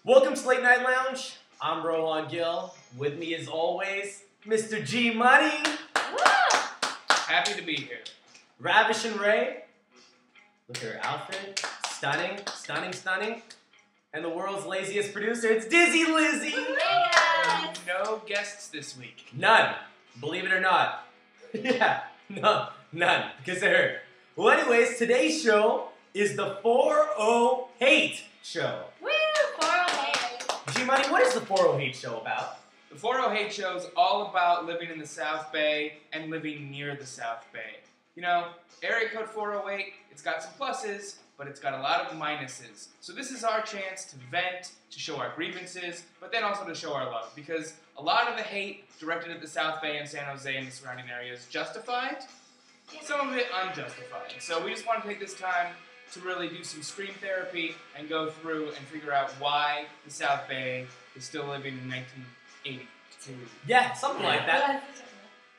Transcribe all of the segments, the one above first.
Welcome to Late Night Lounge. I'm Rohan Gill. With me as always, Mr. G Money. Woo! Happy to be here. Ravish and Ray. Look at her outfit. Stunning, stunning, stunning. And the world's laziest producer, it's Dizzy Lizzy. Yes. No guests this week. None. Believe it or not. Yeah, no, none. Because they're her. Well, anyways, today's show is the 4-0 Hate Show. Woo! 408. G Money, what is the 4-0 Hate Show about? The 4-0 Hate Show is all about living in the South Bay and living near the South Bay. You know, area code 408, it's got some pluses, but it's got a lot of minuses. So this is our chance to vent, to show our grievances, but then also to show our love. Because a lot of the hate directed at the South Bay and San Jose and the surrounding areas is justified, some of it unjustified. So we just want to take this time to really do some scream therapy and go through and figure out why the South Bay is still living in 1982. Yeah, something like that.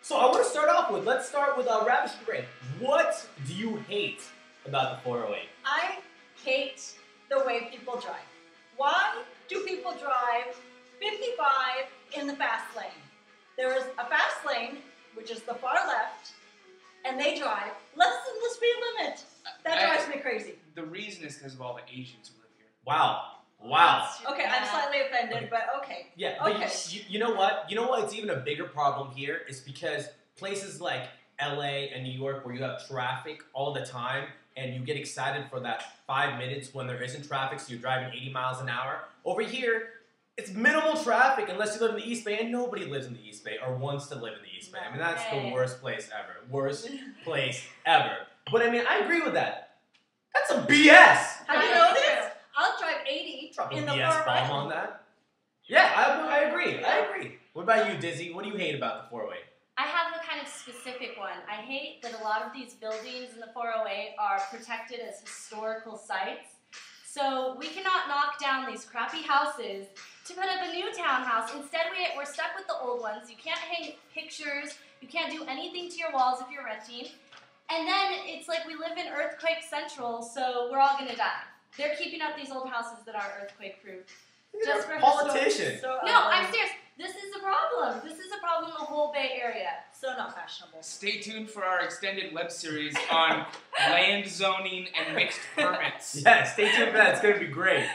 So I want to start off with, let's start with Ravish and Ray. What do you hate about the 408? I hate the way people drive. Why do people drive 55 in the fast lane? There is a fast lane, which is the far left, and they drive less than the speed limit. That drives me crazy. The reason is because of all the Asians who live here. Wow. Wow. Okay, I'm slightly offended, but okay. Yeah, Okay. but you know what? You know what? It's even a bigger problem here is because places like LA and New York where you have traffic all the time and you get excited for that 5 minutes when there isn't traffic, so you're driving 80 miles an hour. Over here, it's minimal traffic unless you live in the East Bay, and nobody lives in the East Bay or wants to live in the East Bay. I mean, that's the worst place ever. Worst place ever. But I mean, I agree with that. That's some BS. Have you noticed? I'll drive 80 Drop a in the BS far bomb right. on that. Yeah, I agree. I agree. What about you, Dizzy? What do you hate about the 408? I have a kind of specific one. I hate that a lot of these buildings in the 408 are protected as historical sites. So we cannot knock down these crappy houses to put up a new townhouse. Instead, we're stuck with the old ones. You can't hang pictures. You can't do anything to your walls if you're renting. And then it's like we live in earthquake central, so we're all going to die. They're keeping up these old houses that are earthquake-proof. Just for Politician. No, I'm serious. This is a problem. This is a problem in the whole Bay Area. So not fashionable. Stay tuned for our extended web series on land zoning and mixed permits. Yeah, stay tuned for that. It's going to be great.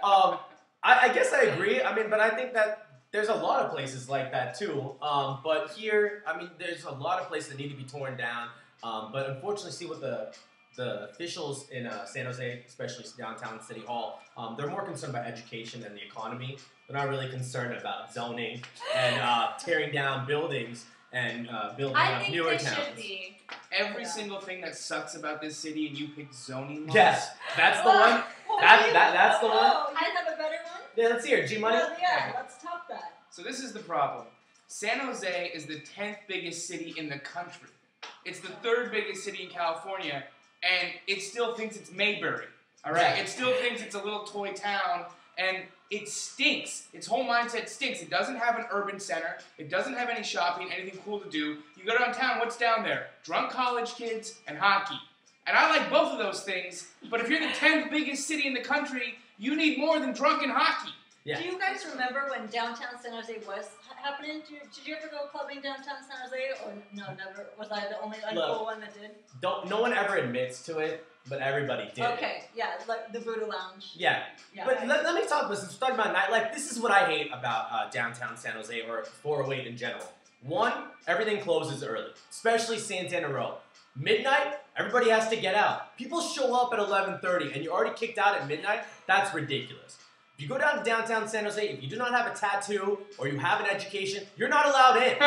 I guess I agree. I mean, but I think that there's a lot of places like that too. But here, I mean, there's a lot of places that need to be torn down. But unfortunately, see what the officials in San Jose, especially downtown City Hall, they're more concerned about education than the economy. They're not really concerned about zoning and tearing down buildings and building I up think newer they towns. should be. Every single thing that sucks about this city, and you picked zoning laws. Yes, that's the one. That's the one. Oh, you have a better one? Yeah, let's hear it. G Money. Well, yeah, let's top that. So this is the problem. San Jose is the 10th biggest city in the country. It's the 3rd biggest city in California, and it still thinks it's Mayberry. All right, Yeah. it still thinks it's a little toy town, and it stinks. Its whole mindset stinks. It doesn't have an urban center. It doesn't have any shopping, anything cool to do. You go downtown, what's down there? Drunk college kids and hockey. And I like both of those things, but if you're the 10th biggest city in the country, you need more than drunk and hockey. Yeah. Do you guys remember when downtown San Jose was happening? Did you ever go clubbing downtown San Jose? Or no, never? Was I the only uncool one that did? No one ever admits to it, but everybody did. Okay, yeah, like the Voodoo Lounge. Yeah. Yeah. But let me talk about, since we're talking about nightlife, this is what I hate about downtown San Jose or 408 in general. One, everything closes early, especially Santana Row. Midnight, everybody has to get out. People show up at 11:30 and you're already kicked out at midnight. That's ridiculous. If you go down to downtown San Jose, if you do not have a tattoo or you have an education, you're not allowed in.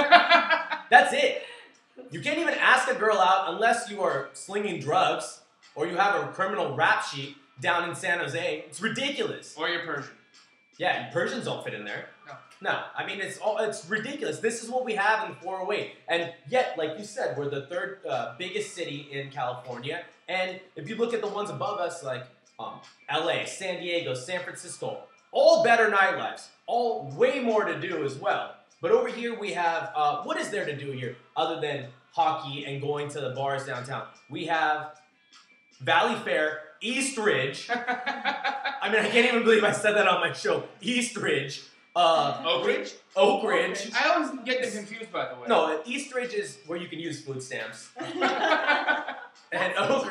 That's it. You can't even ask a girl out unless you are slinging drugs or you have a criminal rap sheet down in San Jose. It's ridiculous. Or you're Persian. Yeah, Persians don't fit in there. No. No, I mean, it's ridiculous. This is what we have in the 408. And yet, like you said, we're the 3rd biggest city in California. And if you look at the ones above us, like LA, San Diego, San Francisco, all better nightlives, all way more to do as well. But over here we have, what is there to do here other than hockey and going to the bars downtown? We have Valley Fair, East Ridge, I mean, I can't even believe I said that on my show. Eastridge. Oak Ridge? Oak Ridge. I always get them confused, by the way. No, Eastridge is where you can use food stamps. And Oak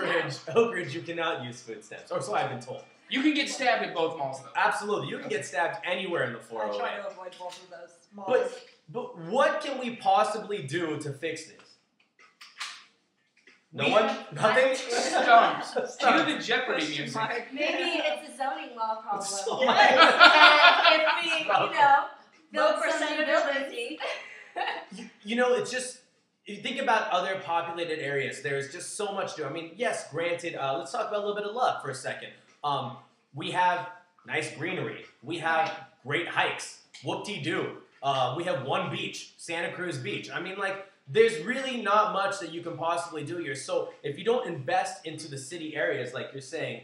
Ridge, you cannot use food stamps. Or so I've been told. You can get stabbed at both malls, though. Absolutely. You can get stabbed anywhere in the I 408. try to avoid both of those malls. But what can we possibly do to fix this? No We- one? Nothing? Stumps. Cue Stumps. the Jeopardy Question music. mark. Maybe it's a zoning law problem. So- And if we, build Vote for some Senator buildings- Lindsay. You know, it's just, if you think about other populated areas, there's just so much to do. I mean, yes, granted, let's talk about a little bit of luck for a second. We have nice greenery. We have great hikes. Whoop-de-doo. We have one beach, Santa Cruz Beach. I mean, like, there's really not much that you can possibly do here. So if you don't invest into the city areas, like you're saying,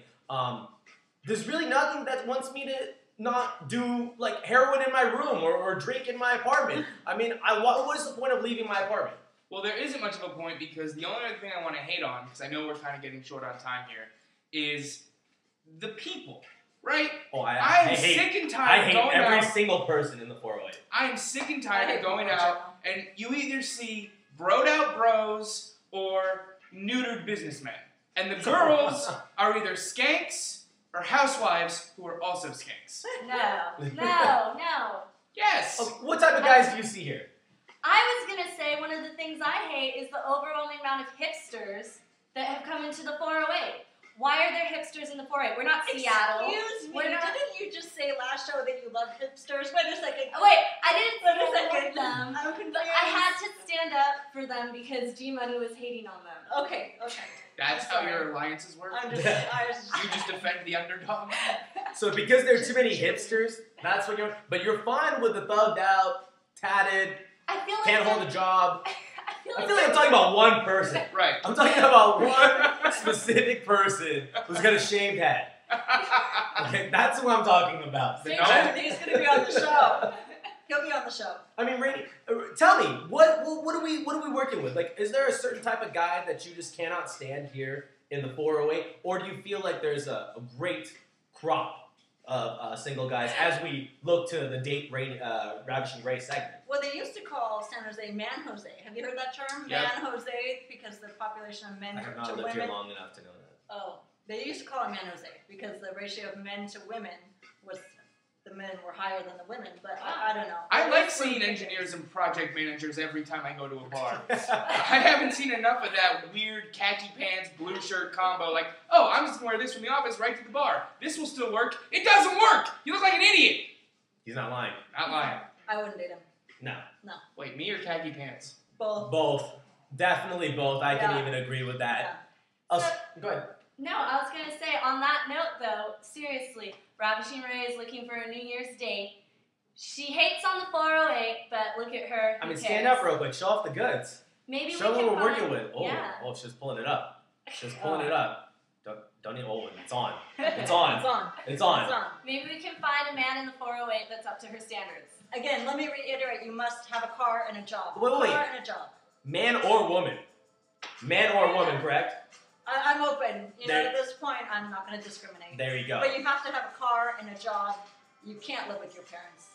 there's really nothing that wants me to not do, like, heroin in my room or drink in my apartment. I mean, what is the point of leaving my apartment? Well, there isn't much of a point because the only other thing I want to hate on, because I know we're kind of getting short on time here, is the people, right? Oh, I I'm hate, sick and I tired of hate going every out. single person in the 408. I am sick and I tired hate of going people in out general. and you either see broed out bros or neutered businessmen. And the girls are either skanks or housewives who are also skanks. No. Yes! Okay, what type of guys do you see here? I was gonna say one of the things I hate is the overwhelming amount of hipsters that have come into the 408. Why are there hipsters in the 408? We're not Seattle. Excuse me, We're not- didn't you just say last show that you love hipsters? Wait a second. Oh, wait, I didn't Wait a say second. them, I'm confused. but I had to stand up for them because G-Money was hating on them. Okay. That's I'm how sorry. your alliances work? I was You just defend the underdog? So because there are too many hipsters, that's what you're. But you're fine with the thugged out, tatted, I feel like can't hold a job. I I feel like I'm talking about one person. Right. I'm talking about one specific person who's got a shaved head. Okay, that's who I'm talking about. The Stay no- tuned, he's gonna be on the show. He'll be on the show. I mean, Rainey, tell me what are we working with? Like, is there a certain type of guy that you just cannot stand here in the 408, or do you feel like there's a great crop of single guys as we look to the Ravishing Ray segment? Well, they used to call San Jose Man Jose. Have you heard that term? Yep. Man Jose, because the population of men I have to not lived women. here long enough to know that. Oh, they used to call it Man Jose because the ratio of men to women was the men were higher than the women. But I don't know. I like It's seeing from- engineers and project managers every time I go to a bar. I haven't seen enough of that weird khaki pants, blue shirt combo. Like, oh, I'm just gonna wear this from the office right to the bar. This will still work. It doesn't work. You look like an idiot. He's not lying. Not lying. I wouldn't date him. No. Wait, me or khaki pants? Both. Both. Definitely both. I can Yeah. even agree with Yeah. that. Go ahead. No, I was gonna say on that note though, seriously, Ravishing Ray is looking for a New Year's date. She hates on the 408, but look at her. I who mean, stand cares? up real quick. Show off the goods. Maybe Show we them can what we're find, working with. Oh, yeah. oh, she's pulling it up. She's pulling Oh. it up. Don't even. Oh, it's on. It's on. It's on. It's on. It's on. Maybe we can find a man in the 408 that's up to her standards. Again, let me reiterate: you must have a car and a job. Wait, wait. Car and a job. Man or woman. Man or woman, correct? I'm open. You know, There- at this point, I'm not going to discriminate. There you go. But you have to have a car and a job. You can't live with your parents.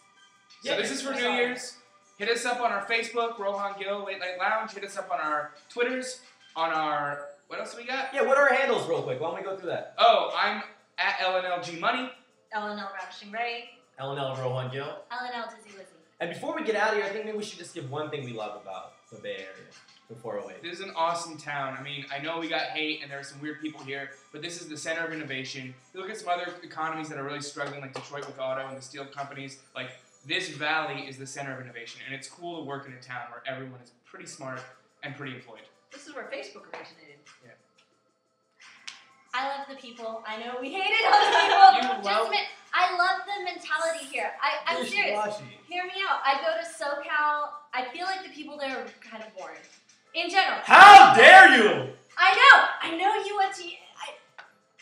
So this is for New Year's. Hit us up on our Facebook, Rohan Gill Late Night Lounge. Hit us up on our Twitters, on our, what else do we got? Yeah, what are our handles real quick? Why don't we go through that? Oh, I'm at LNLG Money. LNL Ravishing Ray. LNL Rohan Gill. LNL Dizzy Lizzy. And before we get out of here, I think maybe we should just give one thing we love about the Bay Area, the 408. This is an awesome town. I mean, I know we got hate and there are some weird people here, but this is the center of innovation. You look at some other economies that are really struggling, like Detroit with auto and the steel companies. Like, this valley is the center of innovation, and it's cool to work in a town where everyone is pretty smart and pretty employed. This is where Facebook originated. I love the people. I know we hated on the people. You Just love- a minute. I love the mentality here. I'm serious. Wishy-washy. Hear me out. I go to SoCal. I feel like the people there are kind of boring. In general. How dare you! I know you went to.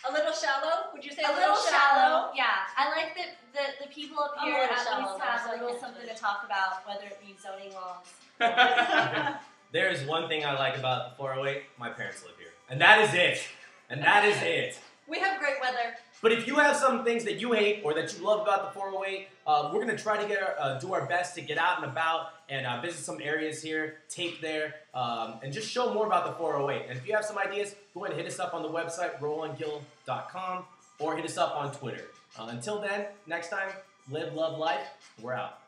A little shallow? Would you say A little shallow. Yeah. I like that the people up I'm a here little at shallow, least have so I a little can't something judge. to talk about, whether it be zoning laws. There is one thing I like about the 408. My parents live here. And that is it. And that is it. We have great weather. But if you have some things that you hate or that you love about the 408, we're going to try to do our best to get out and about and visit some areas here, tape there, and just show more about the 408. And if you have some ideas, go ahead and hit us up on the website, RolandGill.com, or hit us up on Twitter. Until then, next time, live, love, life. We're out.